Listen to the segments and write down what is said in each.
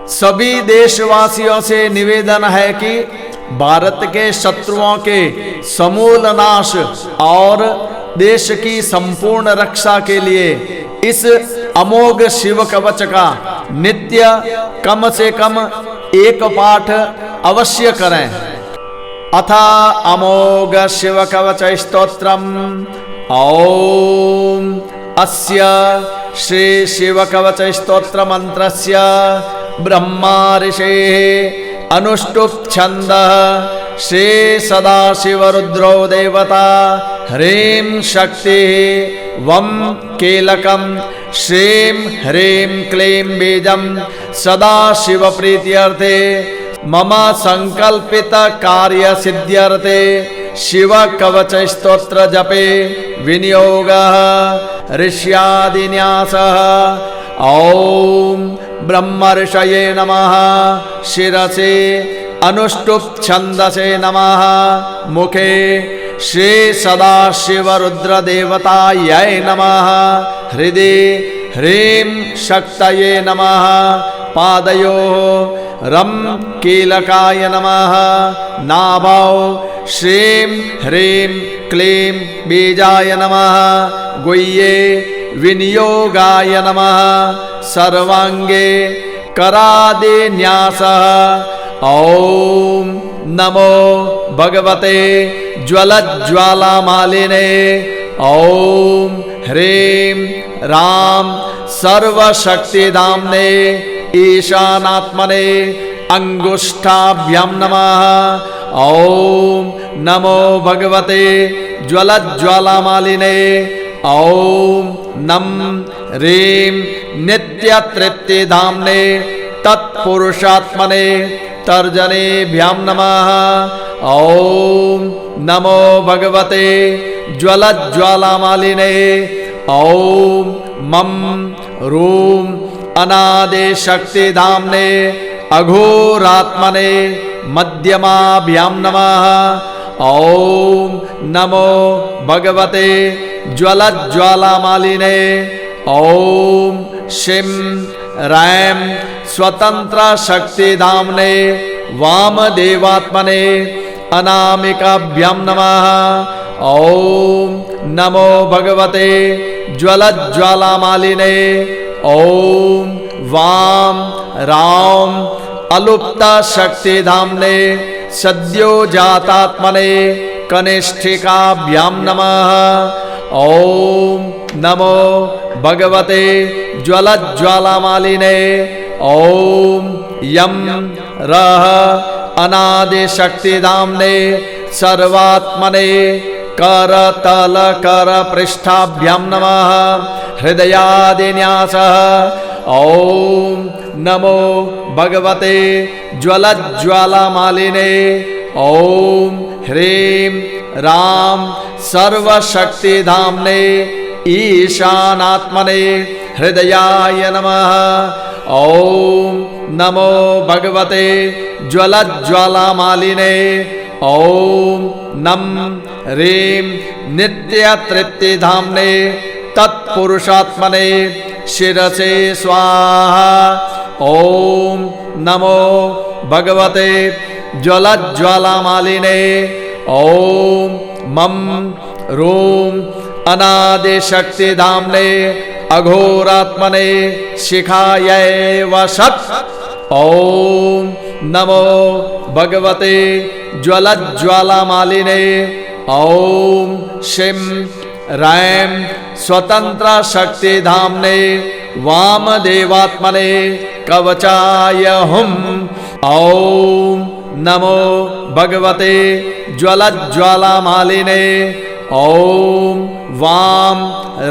सभी देशवासियों से निवेदन है कि भारत के शत्रुओं के समूल नाश और देश की संपूर्ण रक्षा के लिए इस अमोघ शिव कवच का नित्य कम से कम एक पाठ अवश्य करें। अथा अमोघ शिव कवच स्तोत्रम। ओम अस्य श्री शिव कवच स्तोत्र मंत्रस्य ब्रह्मा ऋषेः अनुष्टुप् छन्दः श्री सदाशिव रुद्रो देवता ह्रीं शक्तिः वं कीलकं श्रीं ह्रीं क्लीं बीजं सदाशिव प्रीत्यर्थे मम संकल्पित कार्य सिद्ध्यर्थे शिव कवच स्तोत्र जपे विनियोगः ऋष्यादिन्यासः। ओम ब्रह्मर्षये नमः शिरसे अनुष्टुप् छन्दसे नमः मुखे श्री सदाशिव रुद्र देवतायै नमः हृदि ह्रीं शक्तये नमः पादयोः रं कीलकाय नमः नाभौ श्रीं ह्रीं क्लीं बीजाय नमः गुह्ये विनियोगाय नमः सर्वांगे करादिन्यासः। ओम नमो भगवते ज्वलज्ज्वालामालिने ओम ह्रीं राम सर्वशक्तिधाम्ने ईशानात्मने अंगुष्ठाभ्यां नमः। ओम नमो भगवते ज्वलज्ज्वालामालिने ओम नम ह्रीं नित्यतृप्तिधाम्ने तत्पुरुषात्मने तर्जनेभ्यां नमः। ओम नमो भगवते ज्वलज्ज्वालामालिने ओम मम रूम अनादि शक्तिधाम्ने अघोरात्मने मध्यमाभ्यां नमः। ओम नमो भगवते ज्वलज्ज्वालामालिने ओम शिं रैं स्वतंत्र शक्तिधाम्ने वामदेवात्मने अनामिकाभ्यां नमः। ओम नमो भगवते ज्वलज्ज्वालामालिने ओम वाम राम अलुप्त शक्तिधाम्ने सद्योजातात्मने कनिष्ठिकाभ्यां नमः। ओम नमो भगवते ज्वलज्ज्वालामालिने ओम यं रः अनादि शक्तिधाम्ने सर्वात्मने करतल कर पृष्ठाभ्यां नमः हृदयादिन्यासः। ओम नमो भगवते ज्वलज्ज्वालामालिने ओम ह्रीं राम सर्वशक्तिधाम्ने ईशानात्मने हृदयाय नमः। ओम नमो भगवते ज्वलज्ज्वालामालिने ओम नम ह्रीं नित्यतृप्तिधाम्ने तत्पुरुषात्मने शिरसे स्वाहा। ओम नमो भगवते ज्वलज्ज्वालामालिने ओम मम रूम अनादि शक्तिधाम्ने अघोरात्मने शिखायै वशत्। ओम नमो भगवते ज्वलज्ज्वालामालिने ओम शिं रैं स्वतंत्र शक्तिधाम्ने वामदेवात्मने कवचाय हुम्। ओम नमो भगवते ज्वलज्ज्वालामालिने ओम वाम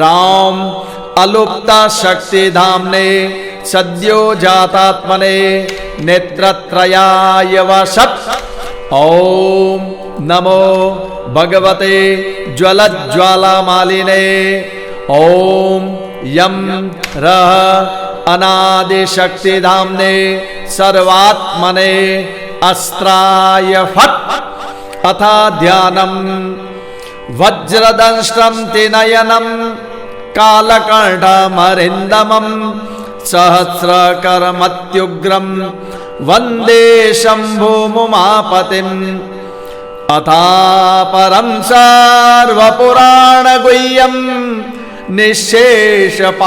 राम अलुप्त शक्तिधाम्ने सद्योजातात्मने नेत्रत्रयाय वशत्। ओम नमो भगवते ज्वलज्ज्वालामालिने ओम यं रः अनादि शक्तिधाम्ने सर्वात्मने अस्त्राय फट्। अथा ध्यानं वज्रदंष्ट्रं त्रिनयनं कालकण्ठमरिन्दमं सहस्रकरमत्युग्रं वन्दे शम्भुमुमापतिम् अथापरं सर्वपुराणगुह्यं निःशेषपापौघहरं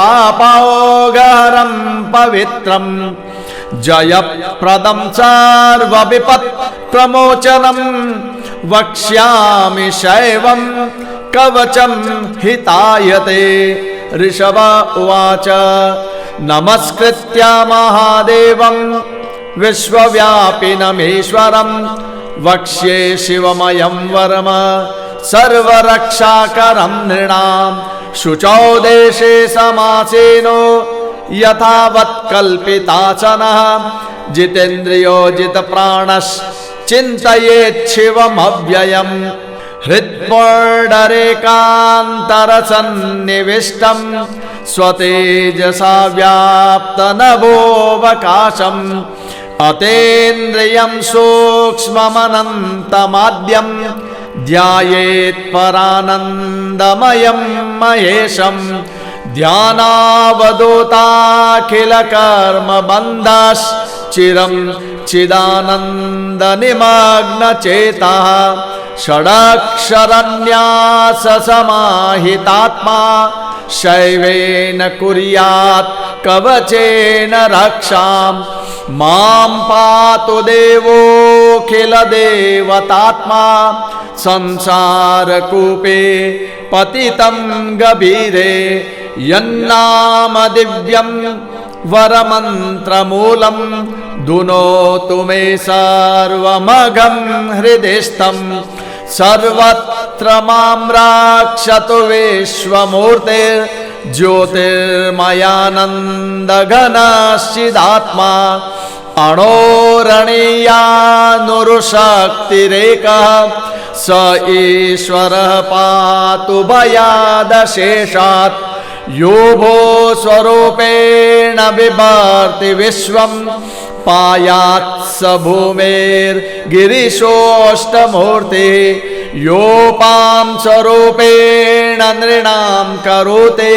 पवित्रं जयप्रदं सर्वविपत्प्रमोचनं वक्ष्यामि शैवं कवचं हितायते। ऋषभ उवाच नमस्कृत्य महादेवं विश्वव्यापिनमीश्वरं वक्ष्ये शिवमयं वरम सर्वरक्षाकरं नृणां शुचौ देशे समासेनो यथावत् कल्पिताचनः जितेन्द्रियो जितप्राणश्चिन्तयेच्छिवमव्ययम् हृत्पुण्डरीकान्तरसन्निविष्टं स्वतेजसा व्याप्तनभोऽवकाशम् अतीन्द्रियं सूक्ष्ममनन्तमाद्यं ध्यायेत् परानन्दमयं महेशम् ध्यानावधूताखिलकर्मबन्धश्चिरं चिदानन्दनिमग्नचेतः षडक्षरन्याससमाहितात्मा शैवेन कुर्यात् कवचेन रक्षां मां पातु देवोऽखिलदेवतात्मा संसारकूपे पतितं गभीरे यन्नाम दिव्यं वरमन्त्रमूलं दुनोतु मे सर्वमघं हृदिस्थं सर्वत्र मां रक्षतु विश्वमूर्तिर्ज्योतिर्मयानन्दघनश्चिदात्मा अणोरणीयानुरुशक्तिरेकः स ईश्वरः पातु भयादशेषात् यो भो स्वरूपेण बिभर्ति विश्वं पायात् स भूमेर्गिरिशोऽष्टमूर्तिः योपां स्वरूपेण नृणां करोते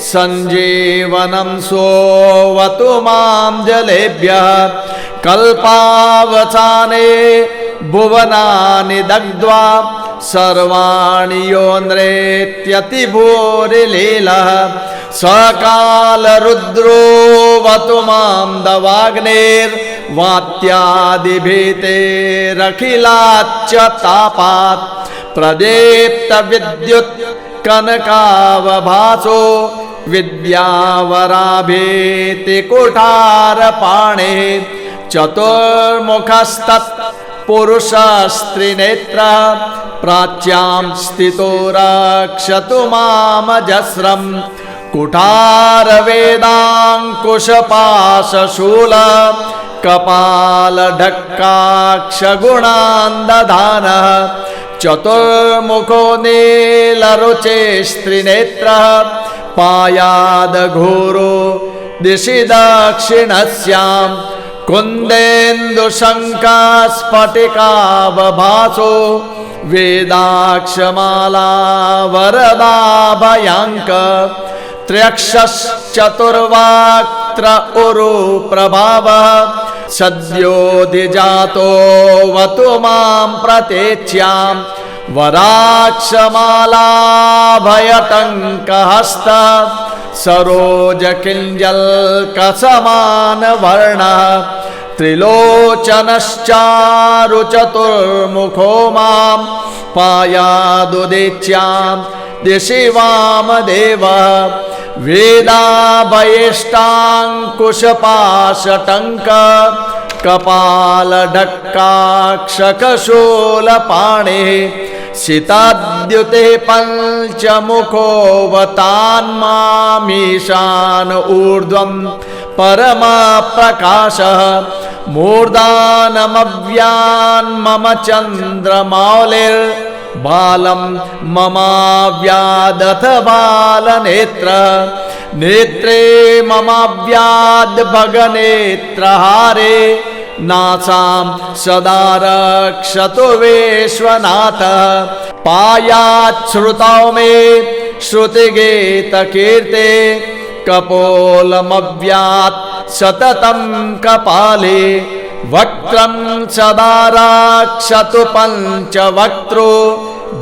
सञ्जीवनं सोऽवतु मां जलेभ्यः कल्पावसाने भुवनानि दग्ध्वा सर्वाणि योऽन्रेत्यतिभूरिलीलः सकालरुद्रोऽवतु मां दवाग्नेर्वात्यादिभीतेरखिलाच्च तापात् प्रदीप्तविद्युत् कनकावभासो विद्यावराभेति कुठारपाणे चतुर्मुखस्तत् पुरुषस्त्रिनेत्रः प्राच्यां स्थितो रक्षतु मामजस्रं कुठारवेदाङ्कुशपाशशूल कपालढक्काक्षगुणान्दधानः चतुर्मुखो नीलरुचेस्त्रिनेत्रः पायादघोरो दिशि दक्षिणस्यां कुन्देन्दुशङ्कास्फटिकावभासो वेदाक्षमाला वरदाभयाङ्क त्र्यक्षश्चतुर्वाक्त्र उरुप्रभावः सद्योधिजातो वतु मां प्रतेच्यां वराक्षमालाभयटङ्कहस्त सरोजकिञ्जल्कसमानवर्णः त्रिलोचनश्चारुचतुर्मुखो मां पायादुदेच्यां दिशि वामदेवः वेदाभयेष्टाङ्कुशपाशटङ्क कपालढक्काक्षकशूलपाणिः सिताद्युते पञ्चमुखोऽवतान्मामीशान ऊर्ध्वं परमप्रकाशः मूर्धानमव्यान्मम चन्द्रमौलिर्बालं ममाव्यादथ बालनेत्रः नेत्रे ममाव्याद्भगनेत्रहारे नासां सदा रक्षतु विश्वनाथः पायाच्छ्रुतौ मे श्रुतिगीतकीर्ते कपोलमव्यात् सततं कपाले वक्त्रं सदा रक्षतु पञ्चवक्त्रो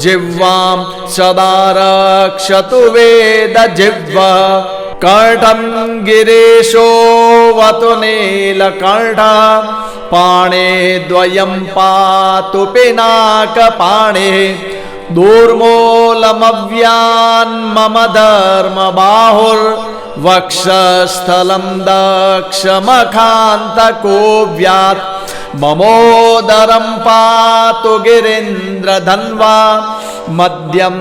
जिह्वां सदा रक्षतु वेदजिह्वा कर्णं गिरीशोऽवतु नीलकण्ठः पाणे द्वयं पातु पिनाकपाणे दूर्मूलमव्यान्मम धर्मबाहुर्वक्षस्थलं दक्षमखान्तकोऽव्यात् ममोदरं पातु गिरीन्द्रधन्वा मद्यं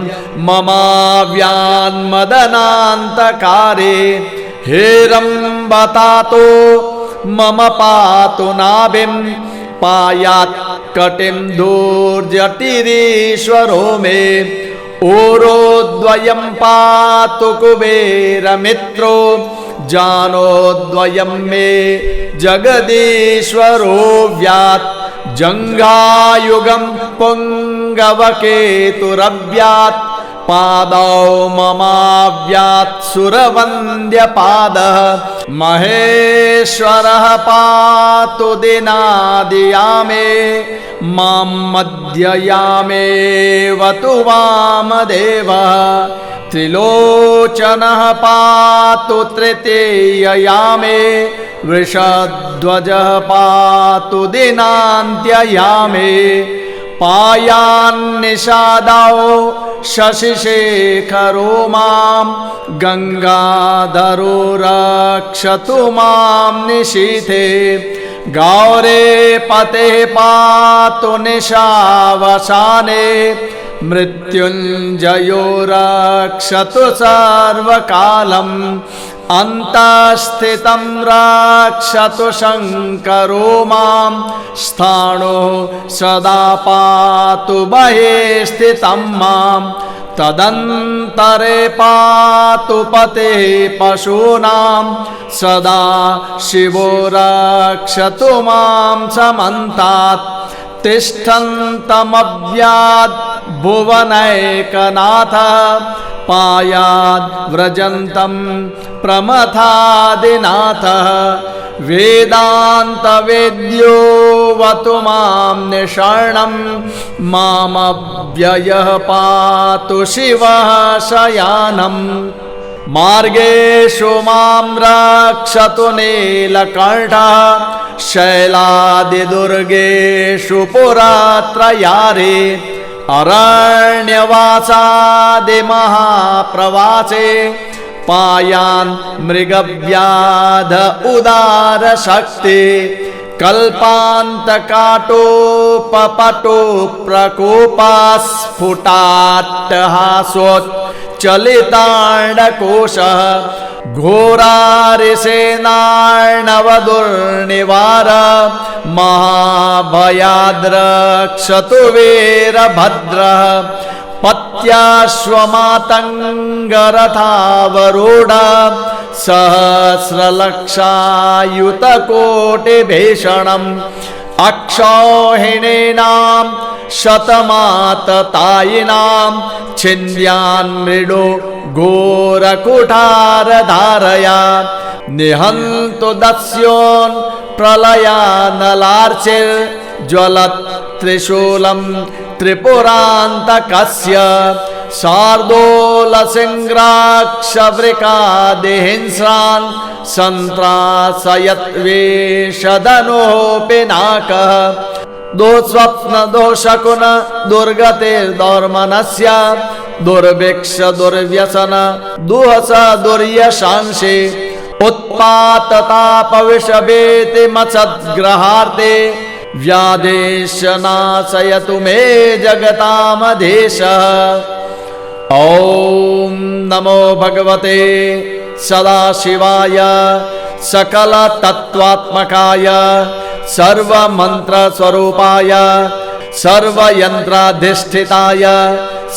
ममाव्यान्मदनान्तकारे हेरम्बतातो मम पातु नाभिं पायात् कटिं धूर्जटिरीश्वरो मे ऊरोद्वयं पातु कुबेरमित्रो जानोद्वयं मे जगदीश्वरो व्यात् जङ्घायुगं पुङ्गवकेतुरव्यात् पादौ ममाव्यात् सुरवन्द्यपादः महेश्वरः पातु दिनादियामे मां मध्ययामेवतु वामदेवः त्रिलोचनः पातु तृतीययामे वृषध्वजः पातु दिनान्त्ययामे पायान्निषादौ शशिशेखरो मां गङ्गाधरो रक्षतु मां निशीथे गौरे पतेः पातु निशावसाने मृत्युञ्जयो रक्षतु सर्वकालम् अन्तःस्थितं रक्षतु शङ्करो मां स्थाणो सदा पातु बहिः स्थितं मां तदन्तरे पातु पतेः पशूनां सदा शिवो रक्षतु मां समन्तात् तिष्ठन्तमव्याद् भुवनैकनाथ पायाद् व्रजन्तं प्रमथादिनाथः वेदान्तवेद्यो वतु मां निषण्णं मामव्ययः पातु शिवः शयानम् मार्गेषु मां रक्षतु नीलकण्ठः शैलादिदुर्गेषु पुरात्रयारे अरण्यवासादिमहाप्रवासे पायान् मृगव्याध उदारशक्ति कल्पान्तकाटोपपटो प्रकोपास्फुटाट्टहासोच्चलिताण्डकोशः घोरारिसेनार्णवदुर्निवार महाभयाद्रक्षतु वीरभद्रः पत्याश्वमातङ्गरथावरूढ सहस्रलक्षायुतकोटिभीषणम् अक्षौहिणीनां शतमाततायिनां छिन्द्यान्मृडो घोरकुठारधारया निहन्तु दस्योन् प्रलयानलार्चिर्ज्वलत् त्रिशूलं त्रिपुरान्तकस्य शार्दूलसिंहाक्षवृकादिहिंस्रान् सन्त्रासयत् वेषधनुः पिनाकः दुःस्वप्न दुःशकुन दुर्गतिर्दौर्मनस्य दुर्भिक्ष दुर्व्यसन दुःस दुर्यशांसि उत्पाततापविषभीति मत्सद्ग्रहार्ते व्याधेश नाशयतु मे जगतामधीशः। ॐ नमो भगवते सदाशिवाय सकलतत्त्वात्मकाय सर्वमन्त्रस्वरूपाय सर्वयन्त्राधिष्ठिताय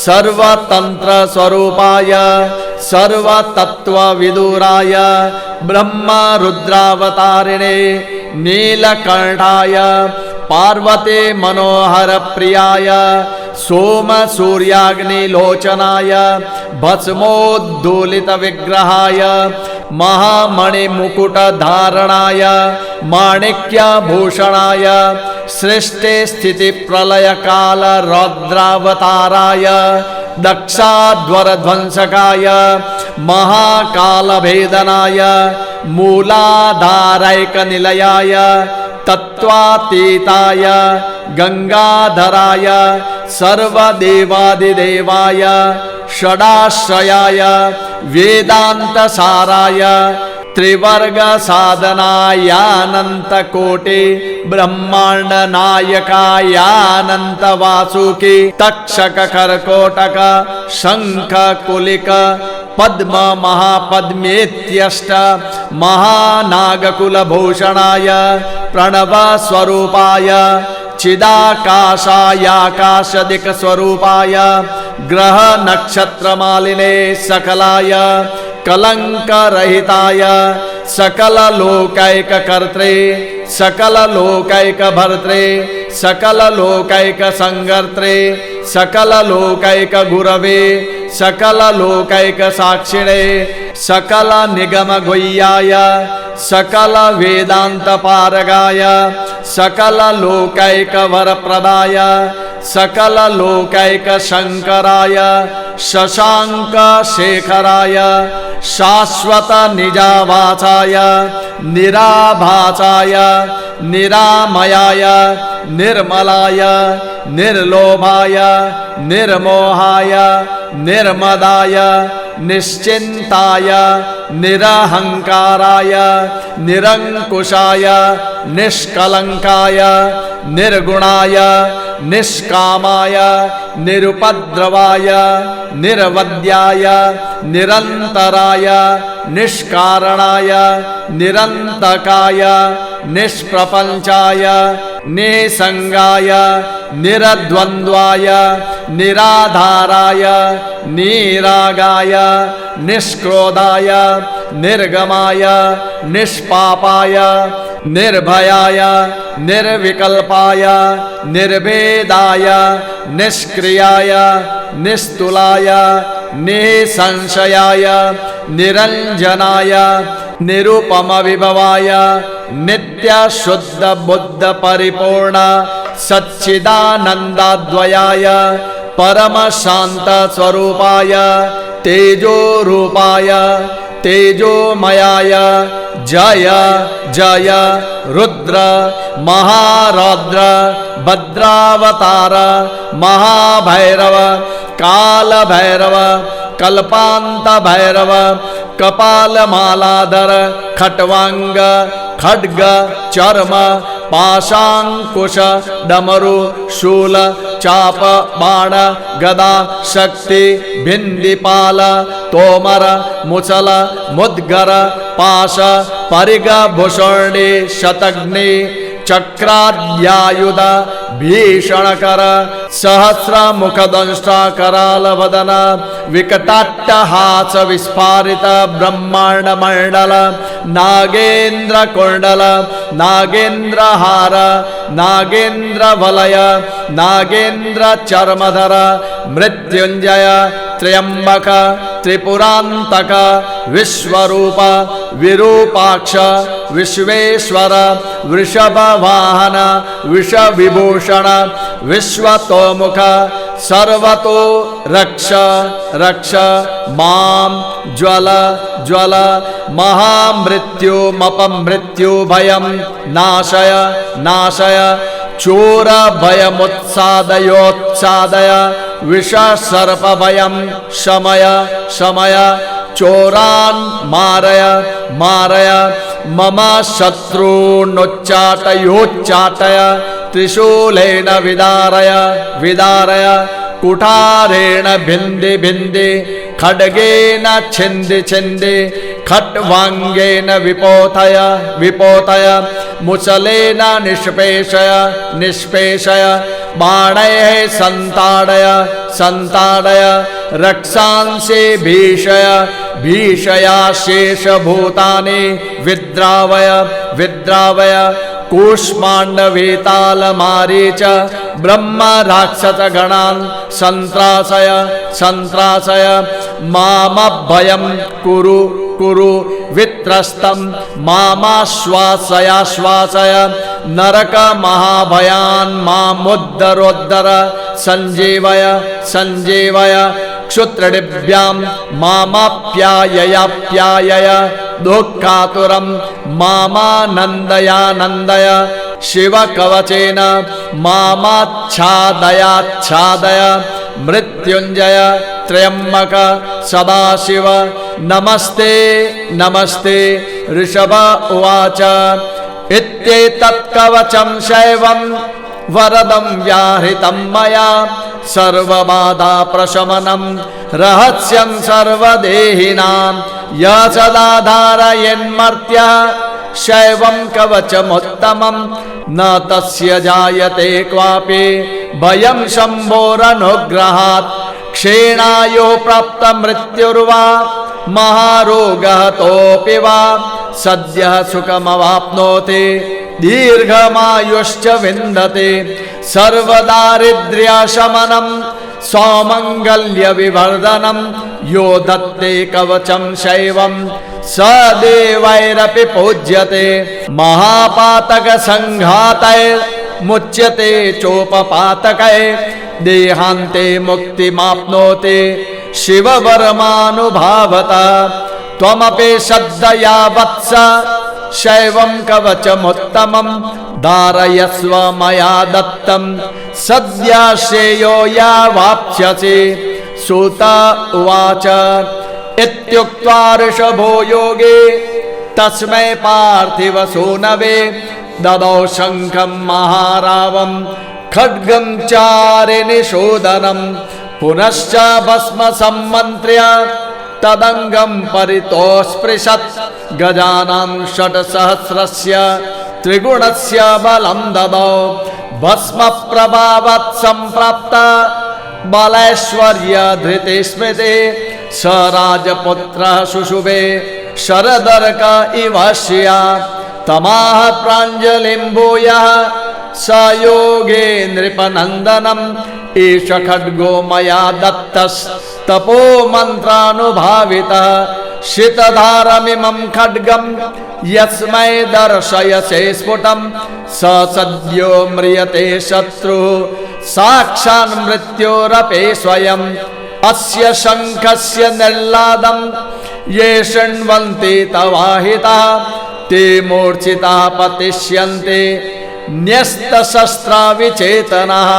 सर्वतन्त्रस्वरूपाय सर्वतत्त्वविदुराय ब्रह्मरुद्रावतारिणे नीलकण्ठाय पार्वती मनोहर प्रियाय सोम सूर्याग्निलोचनाय भस्मोद्धूलित विग्रहाय महामणि मुकुट धारणाय माणिक्यभूषणाय सृष्टि स्थिति प्रलय काल रौद्रावताराय दक्षाध्वर ध्वंसकाय महाकाल भेदनाय मूलाधारैक निलयाय तत्वातीताय गंगाधराय सर्वदेवादिदेवाय षडाश्रयाय वेदांत साराय त्रिवर्ग साधनायानंत कोटि ब्रह्मांड नायकायानंत वासुकी तक्षक कर्कोटक शंख कुलिक पद्म महापद्मेत्यष्ट महानागकुलभूषणाय प्रणव स्वरूपाय चिदाकाशायाकाशदिक स्वरूपाय ग्रह नक्षत्र मालिने सकलाय कलंक रहिताय सकल लोकैक कर्त्रे सकल लोकैक भर्त्रे सकल लोकैक संगर्त्रे सकल लोकैक गुरवे सकल लोकैक साक्षिणे सकल निगम गुह्याय सकल वेदांत पारगाय सकल लोकैक वरप्रदाय सकल लोकैक शंकराय शशांक शेखराय शाश्वत निजावाचाय निराभासाय निरामयाय निर्मलाय निर्लोभाय निर्मोहाय निर्मदाय निश्चिंताय निरहंकाराय निरंकुशाय निष्कलंकाय निर्गुणाय निष्कामाय निरुपद्रवाय निर्वद्याय निरंतराय निष्कारणाय निरंतकाय निष्प्रपंचाय निसंगाय निरद्वन्द्वाय निराधाराय निरागाय निष्क्रोधाय निर्गमाय निष्पापाय निर्भयाय निर्विकल्पाय निर्भेदाय निष्क्रियाय निस्तुलाय निसंशयाय निरंजनाय निरुपम विभवाय नित्य शुद्ध बुद्ध परिपूर्ण सच्चिदानंदाद्वयाय परम शांत स्वरूपाय तेजो रूपाय तेजोमयाय जय जय रुद्र महारौद्र भद्रावतार महाभैरव काल भैरव कल्पांत भैरव कपाल मालाधर खट्वांग खड्ग चर्म पाशांकुश डमरु शूल चाप बाण गदा शक्ति भिंदिपाल तोमर मुचल मुद्गर पाश परिग भूषणी शतग्नि चक्राद्यायुध भीषणकर सहस्र मुखदंष्टा कराल वदन विकटाट्टहास विस्फारित ब्रह्मांड मंडल नागेन्द्र कुंडल नागेन्द्र हार नागेन्द्र वलय नागेन्द्र चर्मधर मृत्युंजय त्र्यंबक त्रिपुरांतक विश्वरूप विरूपाक्ष विश्वेश्वर वृषभ वाहन विष विभूषण विश्वतोमुख सर्वतो रक्ष रक्ष मां ज्वल ज्वल महामृत्युमपमृत्यु भयं नाशय नाशय चोर भयमुत्सादयोत्सादय विष सर्प भयं शमय शमय चोरान् मारय मारय मम शत्रूनुच्चाटयोच्चाटय त्रिशूलेन विदारय विदारय कुठारेण भिन्दि भिन्दि खड्गेन छिन्दि छिन्दि खट्वांगेन विपोथय विपोथय मुसलेन निष्पेषय निष्पेषय बाणैः संताडय संताडय रक्षांसि भीषय भीषया शेषभूतानि विद्रावय विद्रावय कूष्माण्डवेताल मारीच ब्रह्म राक्षस गणान् संत्रासय संत्रासय मामभयं कुरु कुरु वित्रस्तं मामाश्वासयाश्वासय नरक महाभयान् मामुद्धरोद्धर संजीवय संजीवय क्षुत्रिभ्यां मामाप्याययाप्यायय दुःखातुरं मामानन्दयानन्दय शिवकवचेन मामाच्छादयाच्छादय मृत्युंजय त्र्यंबक सदाशिव नमस्ते नमस्ते। ऋषभ उवाच इत्येतत्कवचं शैवं वरदं व्याहृतं मया सर्वबाधा प्रशमनं रहस्यं सर्वदेहिनां य सदा धारयन्मर्त्यः शैवं कवचमुत्तमं न तस्य जायते क्वापि भयं शम्भोरनुग्रहात् क्षीणायुः प्राप्त मृत्युर्वा महारोगहतोऽपि वा सद्यः सुखमवाप्नोति दीर्घमायुश्च विन्दते सर्वदारिद्र्यशमनं सौमङ्गल्यविवर्धनं यो दत्ते कवचं शैवं स देवैरपि पूज्यते महापातकसङ्घातैर्मुच्यते चोपपातकै देहान्ते मुक्तिमाप्नोति शिववर्मानुभावतः त्वमपि श्रद्धया वत्स शैवं कवचमुत्तमं धारयस्व मया दत्तं सद्यः श्रेयो यावाप्स्यसि। सूत उवाच इत्युक्त्वा ऋषभो योगे तस्मै पार्थिव सूनवे ददौ शङ्खं महारावं खड्गं चारिनिषूदनं पुनश्च भस्म सम्मन्त्र्य तदङ्गं परितोस्पृशत् गजानां षट्सहस्रस्य त्रिगुणस्य बलं ददौ भस्म प्रभावत् सम्प्राप्त बलैश्वर्य धृति स्मृति स राजपुत्रः शुशुभे शरदर्क इव श्रिया तमाह प्राञ्जलिं भूयः स योगे नृपनन्दनम् एष खड्गो मया दत्तस्तपो मन्त्रानुभावितः शितधारमिमं खड्गं यस्मै दर्शयसे स्फुटं स सद्यो म्रियते शत्रुः साक्षान् मृत्योरपि स्वयम् अस्य शङ्खस्य निर्लादं ये शृण्वन्ति तवाहितः ते मूर्छिताः पतिष्यन्ते न्यस्तशस्त्रा विचेतनः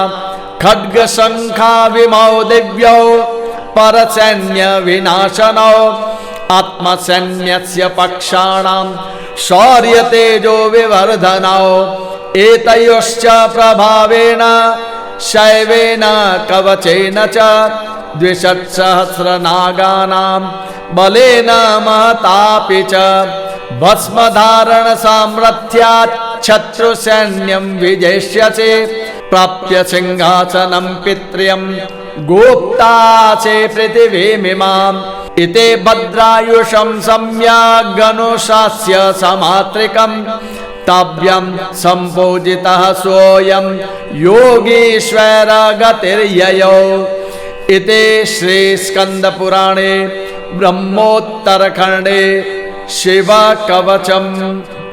खड्गशङ्खाविमौ दिव्यौ परसैन्य विनाशनौ आत्मसैन्यस्य पक्षाणां शौर्यतेजो विवर्धनौ एतयोश्च प्रभावेन शैवेन कवचेन च द्विषट्सहस्रनागानां बलेन महतापि च भस्मधारण सामर्थ्यात् शत्रुसैन्यं विजेष्यसे प्राप्य सिंहासनं पित्र्यं गोप्तासे पृथिवीमिमाम् इति भद्रायुषं सम्यगनुशास्य समात्रिकं ताभ्यं सम्पूजितः सोऽयं योगीश्वरगतिर्ययौ। इति श्रीस्कन्दपुराणे ब्रह्मोत्तरखण्डे शिवकवचम्